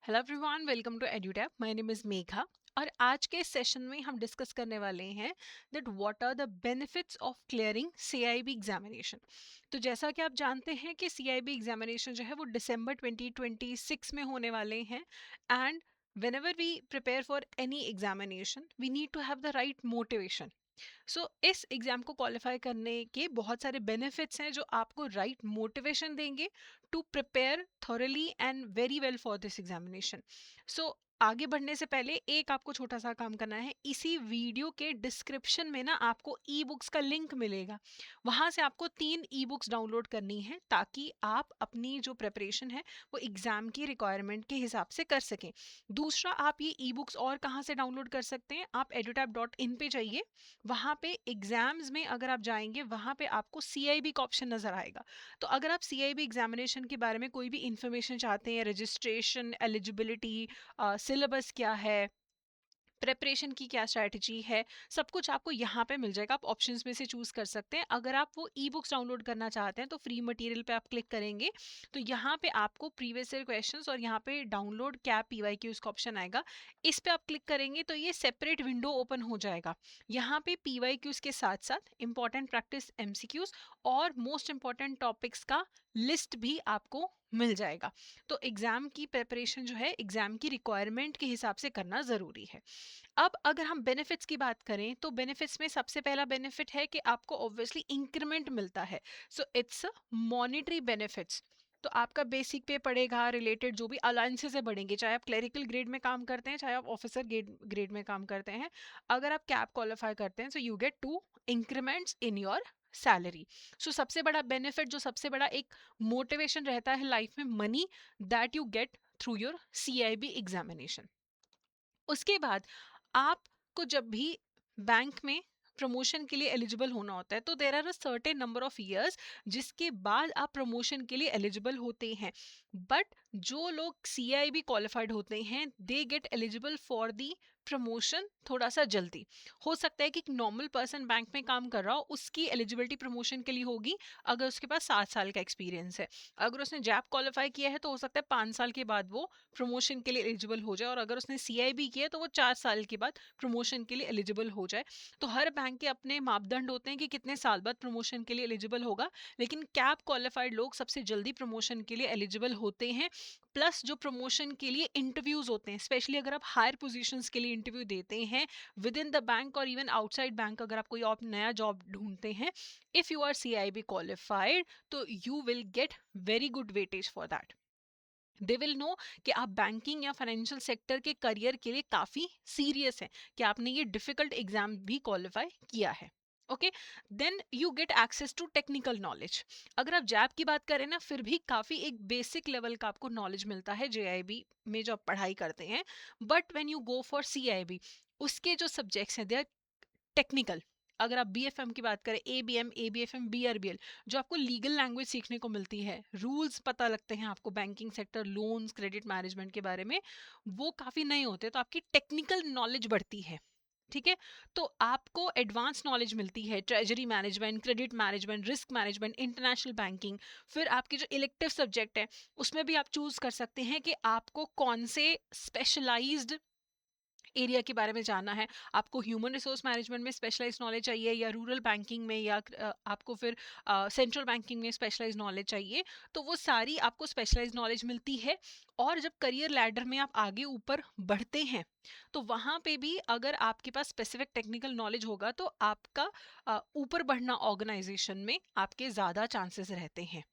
Hello everyone, welcome to Edutap. My name is Megha और आज के सेशन में हम डिस्कस करने वाले हैं that what are the benefits of clearing CIB examination. तो जैसा कि आप जानते हैं कि सीआईबी एग्जामिनेशन जो है वो दिसंबर 2026 में होने वाले हैं and whenever we prepare for any examination we need to have the right motivation. इस एग्जाम को क्वालिफाई करने के बहुत सारे बेनिफिट्स हैं जो आपको राइट मोटिवेशन देंगे to prepare thoroughly and very well for this examination. So आगे बढ़ने से पहले एक आपको छोटा सा काम करना है। इसी वीडियो के डिस्क्रिप्शन में ना आपको ई बुक्स का लिंक मिलेगा। वहां से आपको 3 ई बुक्स डाउनलोड करनी है ताकि आप अपनी जो प्रिपरेशन है वो एग्जाम की रिक्वायरमेंट के हिसाब से कर सकें। दूसरा, आप ये ई बुक्स और कहाँ से डाउनलोड कर सकते हैं? आप edutap.in पे जाइए। वहाँ पे एग्जाम्स में अगर आप जाएंगे वहाँ पे आपको सीआईबी का ऑप्शन नजर आएगा। तो अगर आप सीआईबी एग्जामिनेशन के बारे में कोई भी इंफॉर्मेशन चाहते हैं, रजिस्ट्रेशन, एलिजिबिलिटी, सिलेबस क्या है, प्रेपरेशन की क्या स्ट्रैटेजी है, सब कुछ आपको यहाँ पे मिल जाएगा। आप ऑप्शंस में से चूज कर सकते हैं। अगर आप वो ई बुक्स डाउनलोड करना चाहते हैं तो फ्री मटेरियल पे आप क्लिक करेंगे तो यहाँ पे आपको प्रीवियस ईयर क्वेश्चंस और यहाँ पे डाउनलोड कैप पीवाईक्यूज का ऑप्शन आएगा। इस पे आप क्लिक करेंगे तो ये सेपरेट विंडो ओपन हो जाएगा। यहाँ पे पीवाईक्यूज के साथ साथ इंपॉर्टेंट प्रैक्टिस एमसीक्यूज और मोस्ट इंपॉर्टेंट टॉपिक्स का लिस्ट भी आपको मिल जाएगा। तो एग्जाम की प्रिपरेशन जो है एग्जाम की रिक्वायरमेंट के हिसाब से करना जरूरी है। अब अगर हम बेनिफिट्स की बात करें तो बेनिफिट्स में सबसे पहला बेनिफिट है कि आपको ऑब्वियसली इंक्रीमेंट मिलता है। So it's monetary benefits. तो आपका बेसिक पे पड़ेगा, रिलेटेड जो भी अलाउंसेस है बढ़ेंगे, चाहे आप क्लरिकल ग्रेड में काम करते हैं चाहे आप ऑफिसर ग्रेड में काम करते हैं। अगर आप कैप क्वालिफाई करते हैं so you get 2 increments in your salary. So सबसे बड़ा बेनिफिट, जो सबसे बड़ा एक मोटिवेशन रहता है लाइफ में, money that you get through your CIB examination. उसके बाद आपको जब भी बैंक में प्रमोशन के लिए एलिजिबल होना होता है तो there are a certain number of years जिसके बाद आप प्रमोशन के लिए एलिजिबल होते हैं। बट जो लोग सीआईबी क्वालिफाइड होते हैं they get eligible for the promotion थोड़ा सा जल्दी। हो सकता है कि एक नॉर्मल पर्सन बैंक में काम कर रहा हो, उसकी एलिजिबिलिटी प्रमोशन के लिए होगी अगर उसके पास 7 साल का एक्सपीरियंस है। अगर उसने जैप क्वालिफाई किया है तो हो सकता है 5 साल के बाद वो प्रमोशन के लिए एलिजिबल हो जाए, और अगर उसने सीआईबी किया है तो वो 4 साल के बाद प्रमोशन के लिए एलिजिबल हो जाए। तो हर बैंक के अपने मापदंड होते हैं कि कितने साल बाद प्रमोशन के लिए एलिजिबल होगा, लेकिन कैप क्वालिफाइड लोग सबसे जल्दी प्रमोशन के लिए एलिजिबल होते हैं। प्लस जो प्रमोशन के लिए इंटरव्यूज होते हैं, स्पेशली अगर आप हायर पोजीशंस के लिए इंटरव्यू देते हैं विद इन द बैंक और इवन आउटसाइड बैंक, अगर आप कोई और नया जॉब ढूंढते हैं, if you are CIB qualified तो you will get very good weightage for that. They will know कि आप बैंकिंग या फाइनेंशियल सेक्टर के करियर के लिए काफी सीरियस हैं, कि आपने ये डिफिकल्ट एग्जाम भी क्वालिफाई किया है। Okay, then you get access to technical knowledge. अगर आप जैब की बात करें ना, फिर भी काफी एक बेसिक लेवल का आपको नॉलेज मिलता है जेआईबी में जो आप पढ़ाई करते हैं। But when you go for CIB, उसके जो सब्जेक्ट्स हैं दे आर टेक्निकल। अगर आप बीएफएम की बात करें, एबीएम, एबीएफएम, बीआरबीएल, जो आपको लीगल लैंग्वेज सीखने को मिलती है, रूल्स पता लगते हैं आपको banking sector, loans, credit management के बारे में, वो काफी नए होते हैं, तो आपकी टेक्निकल नॉलेज बढ़ती है। ठीक है, तो आपको एडवांस नॉलेज मिलती है treasury management, credit management, risk management, international banking. फिर आपके जो इलेक्टिव सब्जेक्ट है उसमें भी आप चूज कर सकते हैं कि आपको कौन से स्पेशलाइज्ड एरिया के बारे में जानना है। आपको ह्यूमन रिसोर्स मैनेजमेंट में स्पेशलाइज नॉलेज चाहिए, या रूरल बैंकिंग में, या आपको फिर सेंट्रल बैंकिंग में स्पेशलाइज नॉलेज चाहिए, तो वो सारी आपको स्पेशलाइज नॉलेज मिलती है। और जब करियर लैडर में आप आगे ऊपर बढ़ते हैं तो वहाँ पे भी अगर आपके पास स्पेसिफिक टेक्निकल नॉलेज होगा तो आपका ऊपर बढ़ना ऑर्गेनाइजेशन में आपके ज़्यादा चांसेस रहते हैं।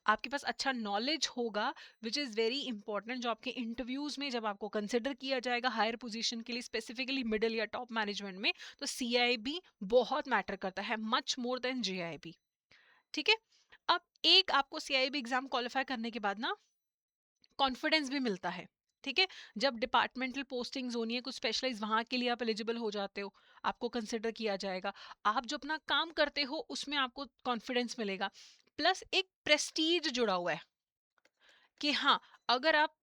आपके पास अच्छा नॉलेज होगा, विच इज़ वेरी इंपॉर्टेंट, जो आपके इंटरव्यूज में जब आपको कंसिडर किया जाएगा हायर पोजीशन के लिए, स्पेसिफिकली मिडिल या टॉप मैनेजमेंट में, तो सीआईबी बहुत मैटर करता है, मच मोर देन जेआईबी। ठीक है, अब एक आपको सीआईबी एग्जाम क्वालिफाई करने के बाद ना कॉन्फिडेंस भी मिलता है। ठीक है, जब डिपार्टमेंटल पोस्टिंग्स होनी है कुछ स्पेशलाइज, वहां के लिए आप एलिजिबल हो जाते हो, आपको कंसिडर किया जाएगा। आप जो अपना काम करते हो उसमें आपको कॉन्फिडेंस मिलेगा। प्लस एक प्रेस्टीज जुड़ा हुआ है कि हाँ, अगर आप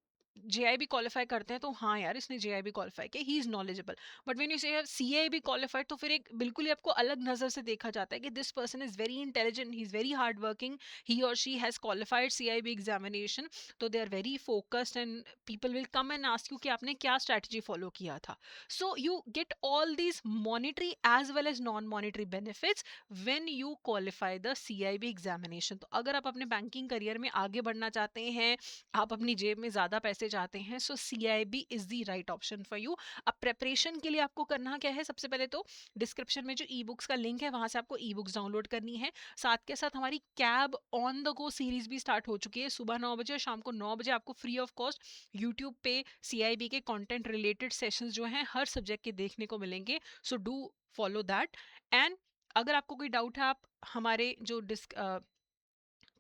जेआईबी क्वालिफाई करते हैं तो हाँ यार इसने जेआईबी क्वालिफाई किया, he is knowledgeable. But when you से सीआईबी क्वालिफाइड तो फिर एक बिल्कुल ही आपको अलग नजर से देखा जाता है कि this person is very intelligent, he is very hard working, he और she has qualified CIB examination. तो they are very focused and people will come and ask you कि आपने क्या स्ट्रैटेजी फॉलो किया था। So you get all these monetary as well as non monetary benefits when you qualify the CIB examination. तो अगर आप अपने banking career में आगे बढ़ना चाहते हैं, आप अपनी जेब में ज़्यादा पैसे चाहते हैं, so CIB is the right option for you. अब प्रेपरेशन के लिए आपको करना क्या है, सबसे पहले तो डिस्क्रिप्शन में जो ई बुक्स का लिंक है वहाँ से आपको ई बुक्स डाउनलोड करनी है। साथ के साथ हमारी cab on the go series भी स्टार्ट हो चुकी है। सुबह 9 बजे और शाम को 9 बजे आपको फ्री ऑफ कॉस्ट यूट्यूब पे सीआईबी के कंटेंट रिलेटेड सेशंस जो हैं हर सब्जेक्ट के देखने को मिलेंगे। So do follow that. And अगर आपको कोई डाउट है, आप हमारे जो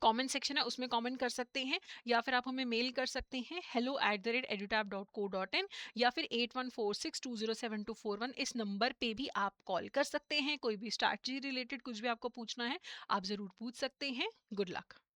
कमेंट सेक्शन है उसमें कमेंट कर सकते हैं, या फिर आप हमें मेल कर सकते हैं hello@edutap.co.in, या फिर 8146207241 इस नंबर पे भी आप कॉल कर सकते हैं। कोई भी स्ट्रैटेजी रिलेटेड कुछ भी आपको पूछना है आप ज़रूर पूछ सकते हैं। Good luck.